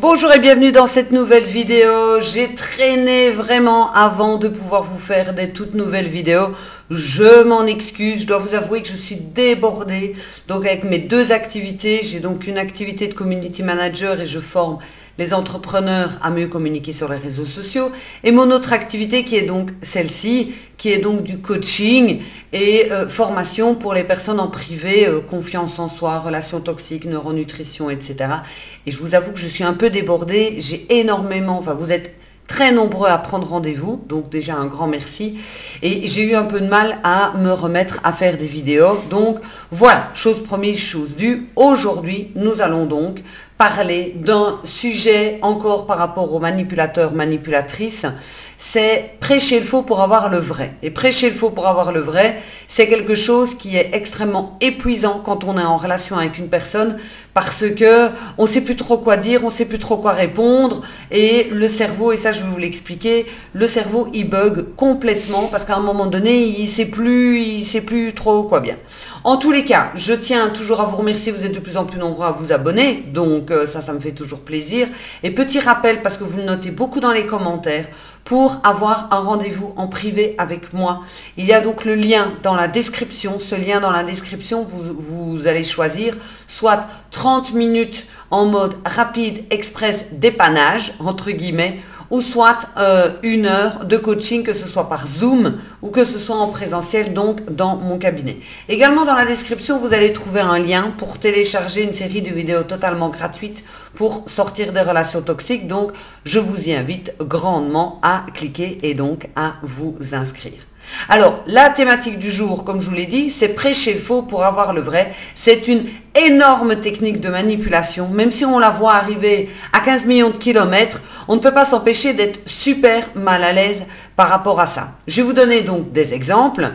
Bonjour et bienvenue dans cette nouvelle vidéo. J'ai traîné vraiment avant de pouvoir vous faire des toutes nouvelles vidéos. Je m'en excuse, je dois vous avouer que je suis débordée. Donc avec mes deux activités, j'ai donc une activité de community manager et je forme les entrepreneurs à mieux communiquer sur les réseaux sociaux. Et mon autre activité qui est donc celle-ci, qui est donc du coaching et formation pour les personnes en privé, confiance en soi, relations toxiques, neuronutrition, etc. Et je vous avoue que je suis un peu débordée. J'ai énormément, enfin vous êtes très nombreux à prendre rendez-vous, donc déjà un grand merci. Et j'ai eu un peu de mal à me remettre à faire des vidéos. Donc voilà, chose promise, chose due. Aujourd'hui, nous allons donc parler d'un sujet encore par rapport aux manipulateurs, manipulatrices. C'est prêcher le faux pour avoir le vrai. Et prêcher le faux pour avoir le vrai, c'est quelque chose qui est extrêmement épuisant quand on est en relation avec une personne parce que on sait plus trop quoi dire, on sait plus trop quoi répondre et le cerveau, et ça je vais vous l'expliquer, le cerveau il bug complètement parce qu'à un moment donné il sait plus trop quoi bien. En tous les cas, je tiens toujours à vous remercier, vous êtes de plus en plus nombreux à vous abonner, donc ça me fait toujours plaisir. Et petit rappel, parce que vous le notez beaucoup dans les commentaires, pour avoir un rendez-vous en privé avec moi. Il y a donc le lien dans la description. Ce lien dans la description, vous allez choisir soit 30 minutes en mode rapide, express, dépannage, entre guillemets, ou soit 1 heure de coaching, que ce soit par Zoom ou que ce soit en présentiel, donc dans mon cabinet. Également dans la description, vous allez trouver un lien pour télécharger une série de vidéos totalement gratuites pour sortir des relations toxiques. Donc, je vous y invite grandement à cliquer et donc à vous inscrire. Alors, la thématique du jour, comme je vous l'ai dit, c'est prêcher le faux pour avoir le vrai. C'est une énorme technique de manipulation. Même si on la voit arriver à 15 millions de kilomètres, on ne peut pas s'empêcher d'être super mal à l'aise par rapport à ça. Je vais vous donner donc des exemples.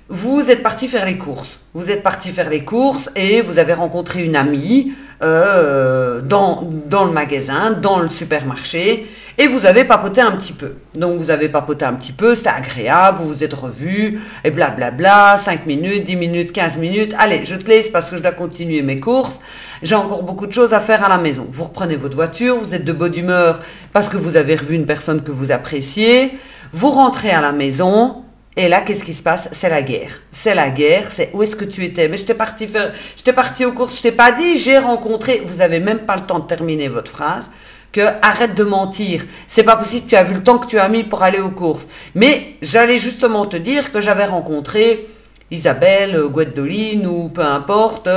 Vous êtes parti faire les courses. Vous êtes parti faire les courses et vous avez rencontré une amie dans le magasin, dans le supermarché. Et vous avez papoté un petit peu. Donc vous avez papoté un petit peu, c'était agréable, vous vous êtes revus, et blablabla, 5 minutes, 10 minutes, 15 minutes. Allez, je te laisse parce que je dois continuer mes courses. J'ai encore beaucoup de choses à faire à la maison. Vous reprenez votre voiture, vous êtes de bonne humeur parce que vous avez revu une personne que vous appréciez. Vous rentrez à la maison. Et là, qu'est-ce qui se passe? C'est la guerre. C'est la guerre, c'est où est-ce que tu étais? Mais j'étais parti aux courses, je t'ai pas dit, j'ai rencontré. Vous avez même pas le temps de terminer votre phrase. Que arrête de mentir. C'est pas possible, tu as vu le temps que tu as mis pour aller aux courses. Mais j'allais justement te dire que j'avais rencontré Isabelle, Gwendoline ou peu importe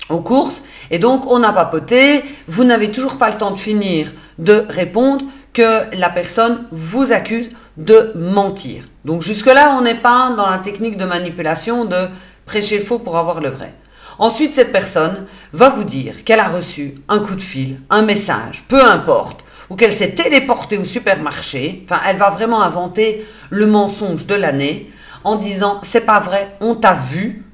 aux courses. Et donc on a papoté. Vous n'avez toujours pas le temps de finir de répondre que la personne vous accuse de mentir. Donc jusque-là, on n'est pas dans la technique de manipulation de prêcher le faux pour avoir le vrai. Ensuite, cette personne va vous dire qu'elle a reçu un coup de fil, un message, peu importe, ou qu'elle s'est téléportée au supermarché. Enfin, elle va vraiment inventer le mensonge de l'année en disant « c'est pas vrai, on t'a vu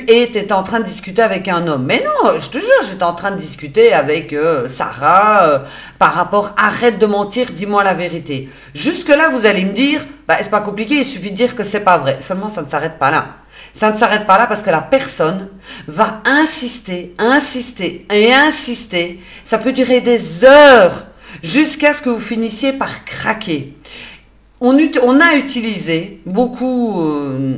et tu étais en train de discuter avec un homme. » Mais non, je te jure, j'étais en train de discuter avec Sarah par rapport « arrête de mentir, dis-moi la vérité ». Jusque-là, vous allez me dire bah, « c'est pas compliqué, il suffit de dire que c'est pas vrai ». Seulement, ça ne s'arrête pas là. Ça ne s'arrête pas là parce que la personne va insister, insister et insister. Ça peut durer des heures jusqu'à ce que vous finissiez par craquer. On a utilisé beaucoup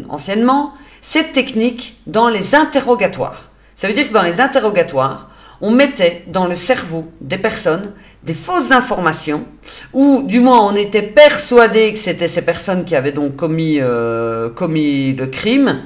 anciennement cette technique dans les interrogatoires. Ça veut dire que dans les interrogatoires, on mettait dans le cerveau des personnes des fausses informations, ou du moins on était persuadé que c'était ces personnes qui avaient donc commis le crime,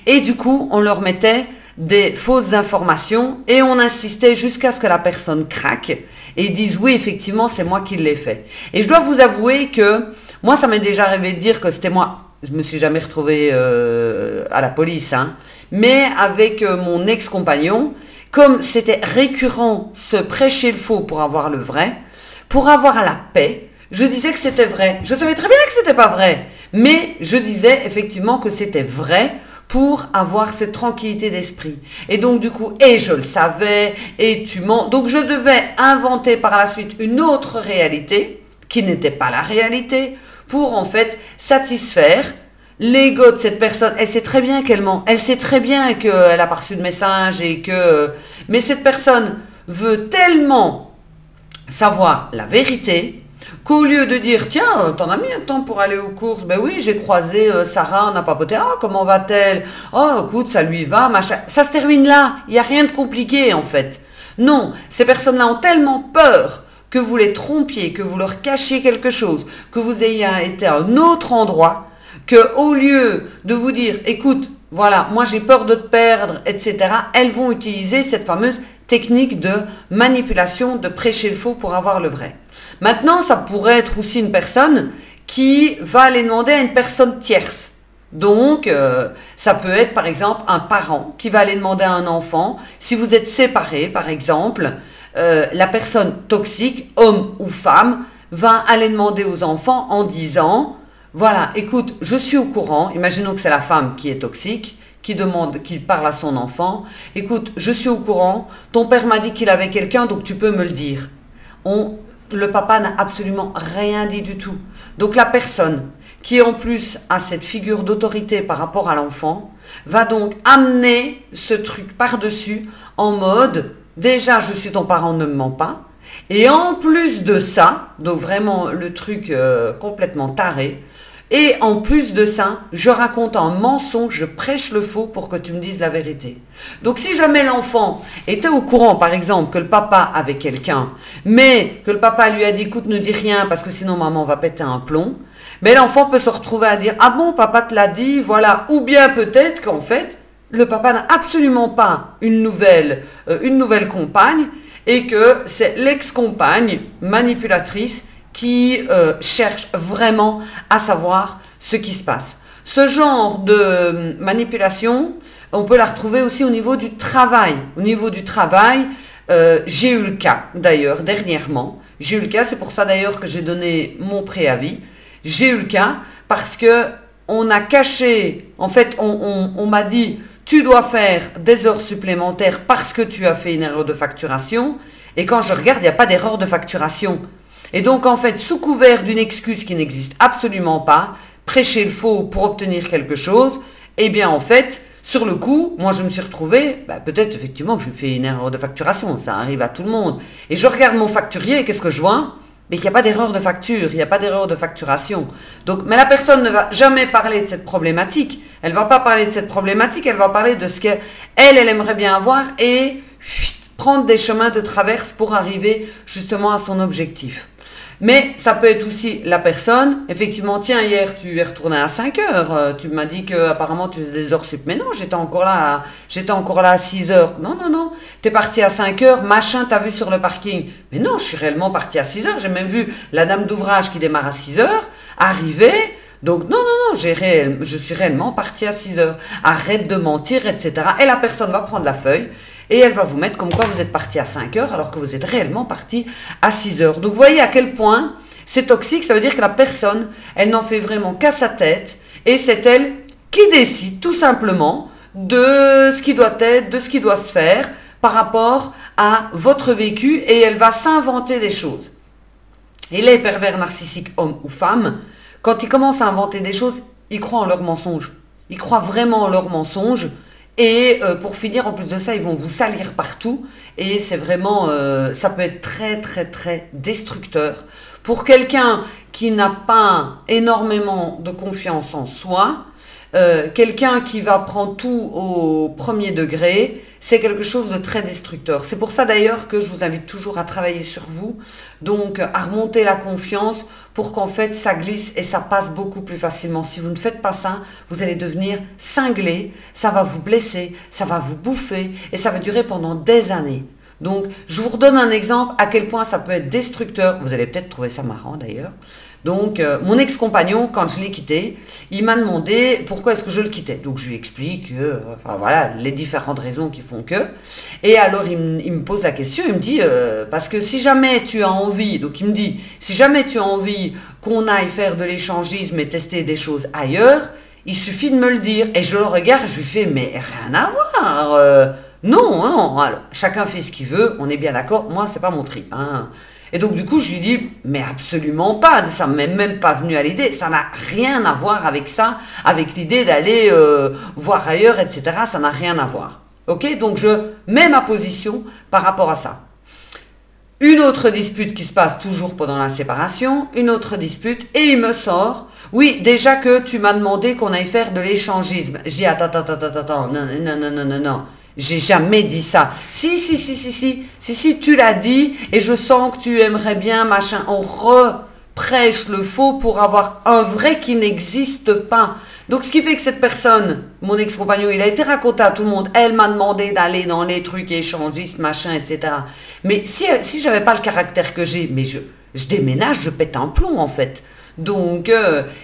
et du coup on leur mettait des fausses informations et on insistait jusqu'à ce que la personne craque et dise oui effectivement c'est moi qui l'ai fait. Et je dois vous avouer que moi ça m'est déjà arrivé de dire que c'était moi. Je me suis jamais retrouvée à la police, hein. Mais avec mon ex-compagnon, comme c'était récurrent se prêcher le faux pour avoir le vrai, pour avoir la paix, je disais que c'était vrai. Je savais très bien que c'était pas vrai, mais je disais effectivement que c'était vrai pour avoir cette tranquillité d'esprit. Et donc du coup, et je le savais, et tu mens. Donc je devais inventer par la suite une autre réalité, qui n'était pas la réalité, pour en fait satisfaire l'ego de cette personne. Elle sait très bien qu'elle ment. Elle sait très bien qu'elle a pas reçu de message et que... Mais cette personne veut tellement savoir la vérité, qu'au lieu de dire, tiens, t'en as mis un temps pour aller aux courses, ben oui, j'ai croisé Sarah, on a papoté, ah, comment va-t-elle? Oh, écoute, ça lui va, machin. Ça se termine là, il n'y a rien de compliqué en fait. Non, ces personnes-là ont tellement peur que vous les trompiez, que vous leur cachiez quelque chose, que vous ayez été à un autre endroit, que au lieu de vous dire, écoute, voilà, moi j'ai peur de te perdre, etc., elles vont utiliser cette fameuse technique de manipulation, de prêcher le faux pour avoir le vrai. Maintenant, ça pourrait être aussi une personne qui va aller demander à une personne tierce. Donc, ça peut être par exemple un parent qui va aller demander à un enfant, si vous êtes séparés par exemple, la personne toxique, homme ou femme, va aller demander aux enfants en disant, voilà, écoute, je suis au courant, imaginons que c'est la femme qui est toxique, qui parle à son enfant, écoute, je suis au courant, ton père m'a dit qu'il avait quelqu'un, donc tu peux me le dire. Le papa n'a absolument rien dit du tout. Donc la personne qui en plus a cette figure d'autorité par rapport à l'enfant, va donc amener ce truc par-dessus en mode, déjà je suis ton parent, ne me mens pas, et en plus de ça, donc vraiment le truc complètement taré, et en plus de ça, je raconte un mensonge, je prêche le faux pour que tu me dises la vérité. Donc si jamais l'enfant était au courant, par exemple, que le papa avait quelqu'un, mais que le papa lui a dit, écoute, ne dis rien parce que sinon maman va péter un plomb, mais l'enfant peut se retrouver à dire, ah bon, papa te l'a dit, voilà. Ou bien peut-être qu'en fait, le papa n'a absolument pas une nouvelle compagne et que c'est l'ex-compagne manipulatrice qui cherche vraiment à savoir ce qui se passe. Ce genre de manipulation, on peut la retrouver aussi au niveau du travail. Au niveau du travail, j'ai eu le cas d'ailleurs dernièrement. J'ai eu le cas, c'est pour ça d'ailleurs que j'ai donné mon préavis. J'ai eu le cas parce que on a caché, en fait on m'a dit tu dois faire des heures supplémentaires parce que tu as fait une erreur de facturation, et quand je regarde il n'y a pas d'erreur de facturation. Et donc en fait sous couvert d'une excuse qui n'existe absolument pas, prêcher le faux pour obtenir quelque chose, eh bien en fait sur le coup, moi je me suis retrouvée, peut-être effectivement que j'ai fait une erreur de facturation, ça arrive à tout le monde, et je regarde mon facturier et qu'est-ce que je vois? Mais qu'il n'y a pas d'erreur de facture, il n'y a pas d'erreur de facturation. Donc, mais la personne ne va jamais parler de cette problématique. Elle ne va pas parler de cette problématique, elle va parler de ce qu'elle aimerait bien avoir et prendre des chemins de traverse pour arriver justement à son objectif. Mais ça peut être aussi la personne, effectivement, tiens, hier tu es retourné à 5 heures, tu m'as dit qu'apparemment tu faisais des heures sup. Mais non, j'étais encore là à 6 heures. Non, non, non, t'es parti à 5 heures, machin, t'as vu sur le parking. Mais non, je suis réellement parti à 6 heures. J'ai même vu la dame d'ouvrage qui démarre à 6 heures arriver. Donc non, non, non, je suis réellement parti à 6 heures. Arrête de mentir, etc. Et la personne va prendre la feuille. Et elle va vous mettre comme quoi vous êtes parti à 5 heures alors que vous êtes réellement parti à 6 heures. Donc vous voyez à quel point c'est toxique. Ça veut dire que la personne, elle n'en fait vraiment qu'à sa tête. Et c'est elle qui décide tout simplement de ce qui doit être, de ce qui doit se faire par rapport à votre vécu. Et elle va s'inventer des choses. Et les pervers narcissiques, hommes ou femmes, quand ils commencent à inventer des choses, ils croient en leurs mensonges. Ils croient vraiment en leurs mensonges. Et pour finir, en plus de ça, ils vont vous salir partout. Et c'est vraiment, ça peut être très, très, très destructeur. Pour quelqu'un qui n'a pas énormément de confiance en soi, quelqu'un qui va prendre tout au premier degré, c'est quelque chose de très destructeur. C'est pour ça d'ailleurs que je vous invite toujours à travailler sur vous, donc à remonter la confiance pour qu'en fait ça glisse et ça passe beaucoup plus facilement. Si vous ne faites pas ça, vous allez devenir cinglé, ça va vous blesser, ça va vous bouffer et ça va durer pendant des années. Donc je vous redonne un exemple à quel point ça peut être destructeur. Vous allez peut-être trouver ça marrant d'ailleurs. Donc, mon ex-compagnon, quand je l'ai quitté, il m'a demandé pourquoi est-ce que je le quittais. Donc, je lui explique enfin, voilà, les différentes raisons qui font que. Et alors, il me pose la question, il me dit, parce que si jamais tu as envie, donc il me dit, si jamais tu as envie qu'on aille faire de l'échangisme et tester des choses ailleurs, il suffit de me le dire. Et je le regarde, je lui fais, mais rien à voir. Non, non, alors, chacun fait ce qu'il veut, on est bien d'accord, moi, c'est pas mon trip, hein. Et donc du coup je lui dis, mais absolument pas, ça ne m'est même pas venu à l'idée, ça n'a rien à voir avec ça, avec l'idée d'aller voir ailleurs, etc. Ça n'a rien à voir. Ok, donc je mets ma position par rapport à ça. Une autre dispute qui se passe toujours pendant la séparation, une autre dispute, et il me sort, oui, déjà que tu m'as demandé qu'on aille faire de l'échangisme. Je dis, attends, non, j'ai jamais dit ça. Si, tu l'as dit, et je sens que tu aimerais bien, machin, on reprêche le faux pour avoir un vrai qui n'existe pas. Donc, ce qui fait que cette personne, mon ex-compagnon, il a été raconté à tout le monde. Elle m'a demandé d'aller dans les trucs échangistes, machin, etc. Mais si j'avais pas le caractère que j'ai, mais je déménage, je pète un plomb, en fait. Donc,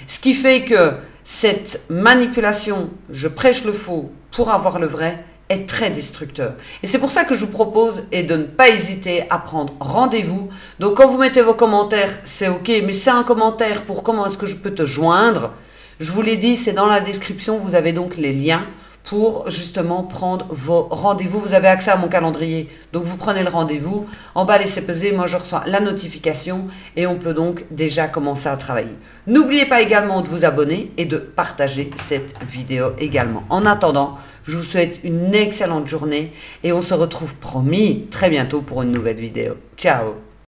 ce qui fait que cette manipulation, je prêche le faux pour avoir le vrai, est très destructeur. Et c'est pour ça que je vous propose et de ne pas hésiter à prendre rendez-vous. Donc, quand vous mettez vos commentaires, c'est OK, mais c'est un commentaire pour comment est-ce que je peux te joindre. Je vous l'ai dit, c'est dans la description, vous avez donc les liens pour justement prendre vos rendez-vous. Vous avez accès à mon calendrier, donc vous prenez le rendez-vous. En bas, laissez peser, moi je reçois la notification et on peut donc déjà commencer à travailler. N'oubliez pas également de vous abonner et de partager cette vidéo également. En attendant, je vous souhaite une excellente journée et on se retrouve promis très bientôt pour une nouvelle vidéo. Ciao!